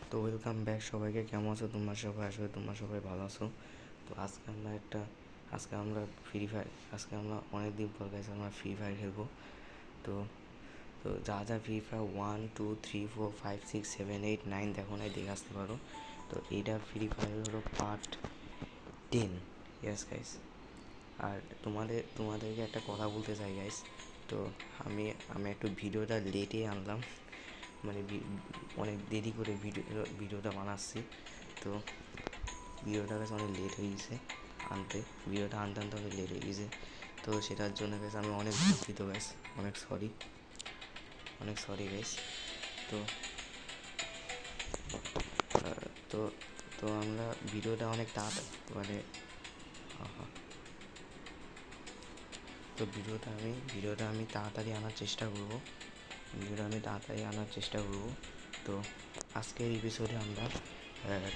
তো welcome back সবাইকে। কেমন আছো তোমরা সবাই? আসলে তোমরা সবাই ভালো আছো। তো আজকে আমরা ফ্রি ফায়ার আজকে আমরা অনেক দিন পর গেছি আমরা ফ্রি ফায়ার খেলবো। তো তো যা ফ্রি ফায়ার 1 2 3 4 5 6 7 8 9 দেখো নাই, দেখে আসতে পারো। তো এইটা ফ্রি ফায়ার হলো পার্ট 10। Yes guys. আর তোমাদেরকে একটা কথা বলতে চাই গাইস। তো আমি আমি একটু ভিডিওটা লেটে আনলাম, মানে অনেক দেরি করে ভিডিওটা বানাচ্ছি। তো ভিডিওটা কাছে অনেক লেট হয়ে গেছে ভিডিওটা আনতে অনেক লেট হয়ে গেছে। তো সেটার জন্য গেছে আমি অনেক দুঃখিত গ্যাস, অনেক সরি গ্যাস। তো তো তো আমরা ভিডিওটা অনেক তাড়াতাড়ি মানে তো ভিডিওটা আমি তাড়াতাড়ি আনার চেষ্টা করব। তো আজকের এপিসোডে আমরা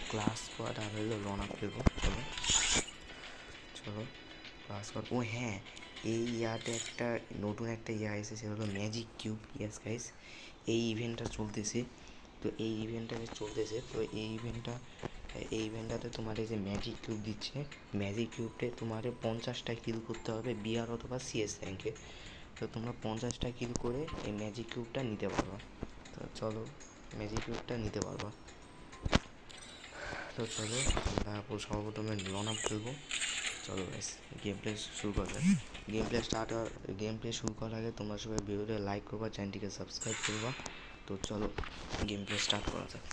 ক্লাস স্কোয়াড আর হলো রন আপ খেলবো। চলো ক্লাস স্কোয়াড। ও হ্যাঁ, এই ইয়াতে নতুন একটা ইয়া এসেছে, হলো ম্যাজিক কিউব। ইয়েস গাইস, এই ইভেন্টটা চলতেছে। তো এই ইভেন্টটাতে তোমার এই যে ম্যাজিক কিউব দিচ্ছে, ম্যাজিক কিউবটে তোমার 50টা কিল করতে হবে বিআর অথবা সিএস র্যাঙ্কে। তো তোমরা 50টা কিল করে এই ম্যাজিক কিউবটা নিতে পারবা। তো চলো ম্যাজিক কিউবটা নিতে পারবা। তো চলো আমরা সর্বপ্রথমে লন আপ খেলবো। চলো গাইস, গেম প্লে শুরু করা যাক। গেম প্লে শুরু করার আগে তোমরা সবাই ভিডিওটা লাইক করবা, চ্যানেলটিকে সাবস্ক্রাইব করবা। তো চলো গেম প্লে স্টার্ট করা যাক।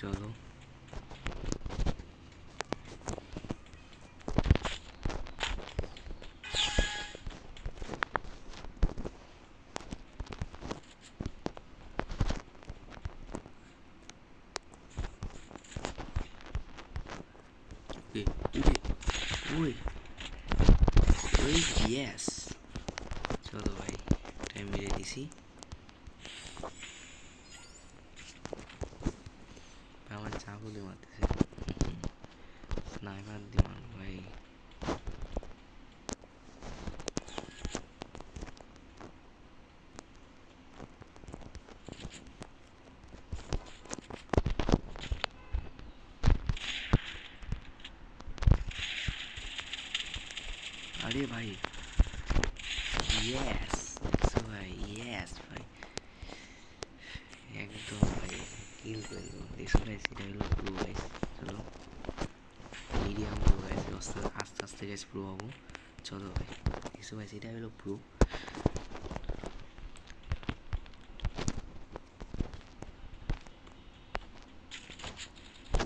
চলো ওই ওই ইয়েস। চলো ভাই, টাইম মেরে দিছি। আমার চাকু দিয়ে মারতেছে, স্নাইপার দিয়ে মারবো ভাই। আরে ভাই ইয়েস, দেখছো ভাই? ইয়েস ভাই, একদম ভাই কিল করে দেবো। দেখছো ভাই, সেটা হলো প্রো গাইস। চলো মিডিয়াম প্রো গাইস, আস্তে আস্তে গাইস প্রো হবো। চলো ভাই, দেখছো ভাই, সেটা হলো প্রো।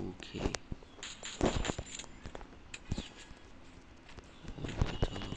ওকে চলো।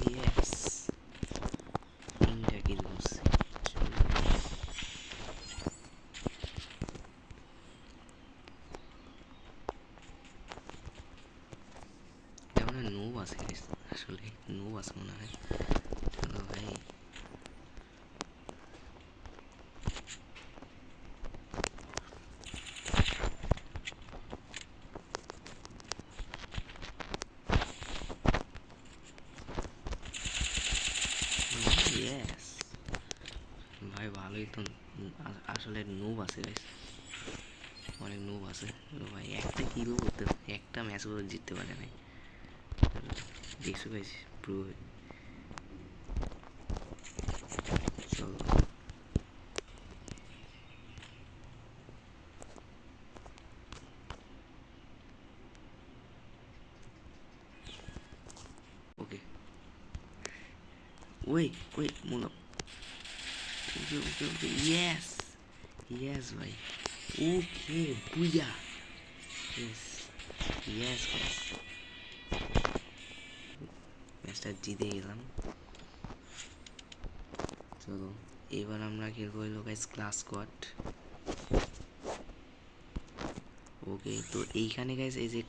ইয়েস, তিনটা কিল করছি। এটা মনে হয় নো আছে গাইস, আসলে নো আছে মনে হয়। চলো ভাই, ইয়েস ভাই, ভালোই তো। আসলে নুব আছে গাইস, অনেক নুব আছে। ভাই একটা কিলও করতে, একটা ম্যাচও জিততে পারে নাই। দেখছো গাইস প্রো। চলো ওকে, ওই মুলো। ওকে ওকে ওকে, ইয়েস ইয়েস ভাই, ওকে বুইয়া। ইয়েস ইয়েস গাইস, ম্যাচটা জিতে গেলাম। চলো এবার আমরা খেলবো হলো গাইস ক্লাস স্কোয়াড। ওকে, তো এইখানে গাইস এই যে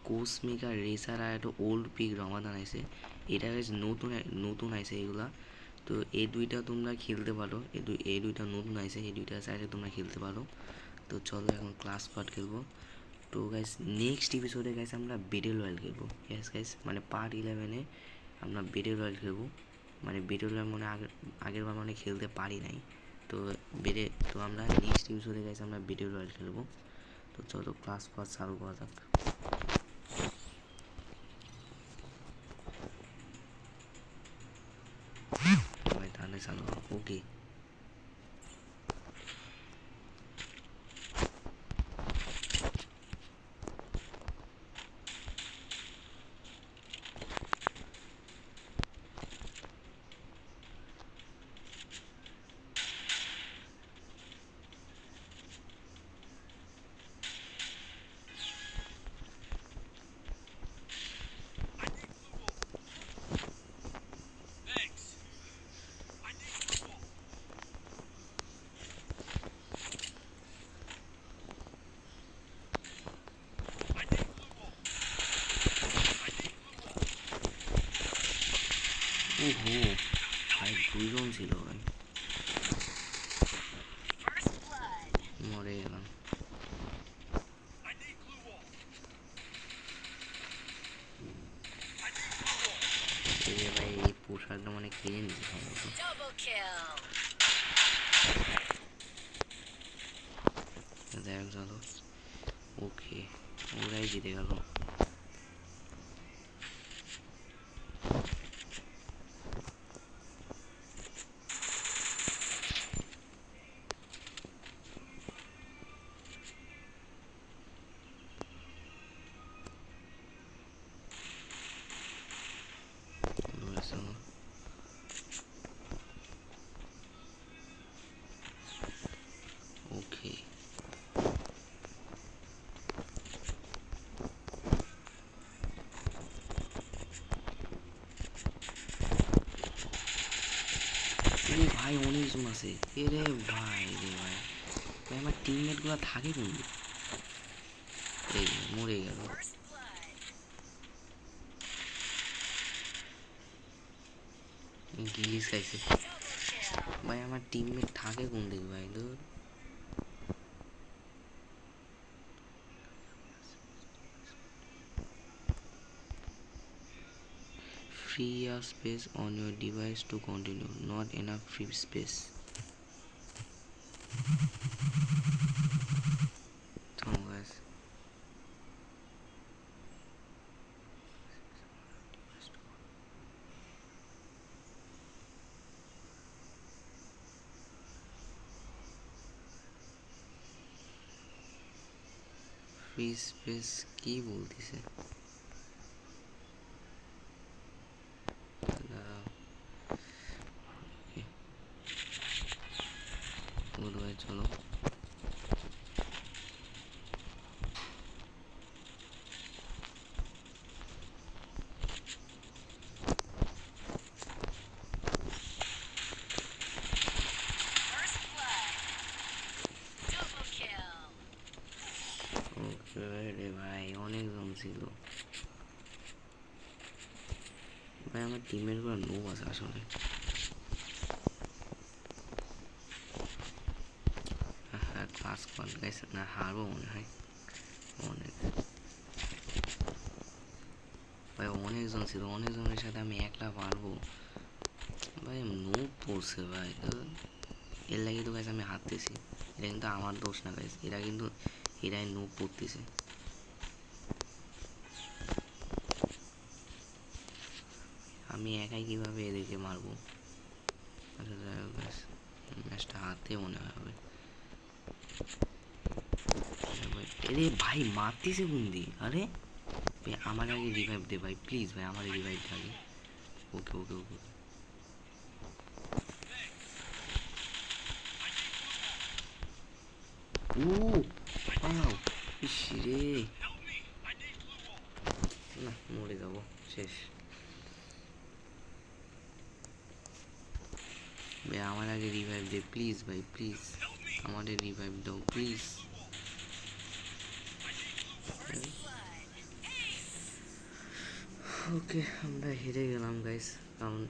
কোসমিকা রেসার আর একটা ওল্ড পিক রমাদান আছে, এটা গাইস নতুন নতুন আছে এগুলা। তো এই দুইটা তোমরা খেলতে পারো, এই দুইটা নতুন আছে, এই দুইটা চাইলে তোমরা খেলতে পারো। তো চলো এখন ক্লাস স্কোয়াড খেলবো। তো গাইস নেক্সট এপিসোডে গাইস আমরা ব্যাটল রয়্যাল খেলবো। ইয়েস গাইস, মানে পার্ট 11-এ আমরা ব্যাটল রয়্যাল খেলবো। মানে ব্যাটল রয়্যাল মানে আগের বার মানে খেলতে পারি নাই। তো তো আমরা নেক্সট এপিসোডে গাইস আমরা ব্যাটল রয়্যাল খেলবো। তো চলো ক্লাস ফার্স্ট চালু করা যাক। ভাই তাহলে চালু ওকে। ওহো ভাই দুইজন ছিল ভাই, মরে গেলাম। ভাই এই পোশাকটা মানে কিনে নিতে সম্ভবত। দেখ চলো ওকে, ওরাই জিতে গেল। ওকে ভাই অনেকজন আছে। এরে ভাই রে ভাই, ভাই আমার টিমমেটগুলো থাকে কিন্তু। এই মরে গেল। গিলিস খাইছে ভাই, আমার টিমমেট থাকে কোন দিক ভাই দূর। Free your space on your device to continue. Not enough free space. So guys, free space কি বলতেছে? ভাই চলো রে ভাই অনেকজন ছিল ভাই, আমার টিমের গুলো নো আছে আসলে। হ্যাঁ ক্লাস কল গাইছে না, হারবো মনে হয় অনেক। ভাই অনেকজন ছিল, অনেকজনের সাথে আমি একলা পারবো ভাই? নো পড়ছে ভাই, তো এর লাগে তো গাইছে আমি হারতেছি। এটা কিন্তু আমার দোষ না গাইছে, এরা কিন্তু এরাই নো পড়তেছে। আমি একাই কিভাবে এদেরকে মারবো? আচ্ছা যাই হোক গাইস, ম্যাচটা হাতে মনে হবে। আরে ভাই মারতেছে বন্দি। আরে ভাই আমার আগে রিভাইভ দে ভাই, প্লিজ ভাই আমার রিভাইভ দে আগে। ওকে ওকে ওকে ও ভাই আমার আগে রিভাইভ দে প্লিজ ভাই, প্লিজ আমাদের রিভাইভ দাও প্লিজ। ওকে, আমরা হেরে গেলাম গাইস, কারণ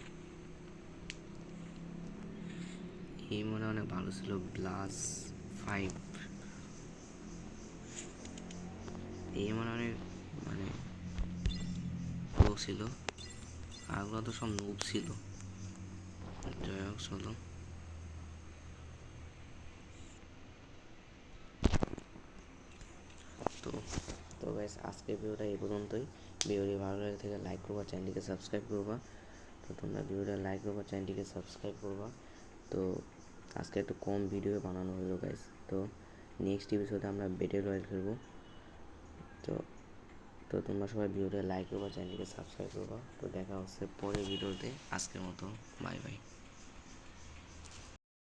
এই মনে অনেক ভালো ছিল। ব্লাস 5 এই মনে অনেক মানে প্রো ছিল, আগগুলো তো সব নুব ছিল। যাই হোক চলো, তো তো গাইস আজকের ভিডিওটা এই পর্যন্তই। ভিডিওটি ভালো লাগে থেকে লাইক করবা, চ্যানেলটিকে সাবস্ক্রাইব করবা। তো তোমরা ভিডিওটা লাইক করবা, চ্যানেলটিকে সাবস্ক্রাইব করবা। তো আজকে একটু কম ভিডিও বানানো হলো গাইস। তো নেক্সট এপিসোডে আমরা ব্যাটল রয়্যাল খেলবো। তো তো তোমরা সবাই ভিডিওটা লাইক করবা, চ্যানেলটিকে সাবস্ক্রাইব করবা। তো দেখা হচ্ছে পরের ভিডিওতে। আজকের মতো বাই বাই।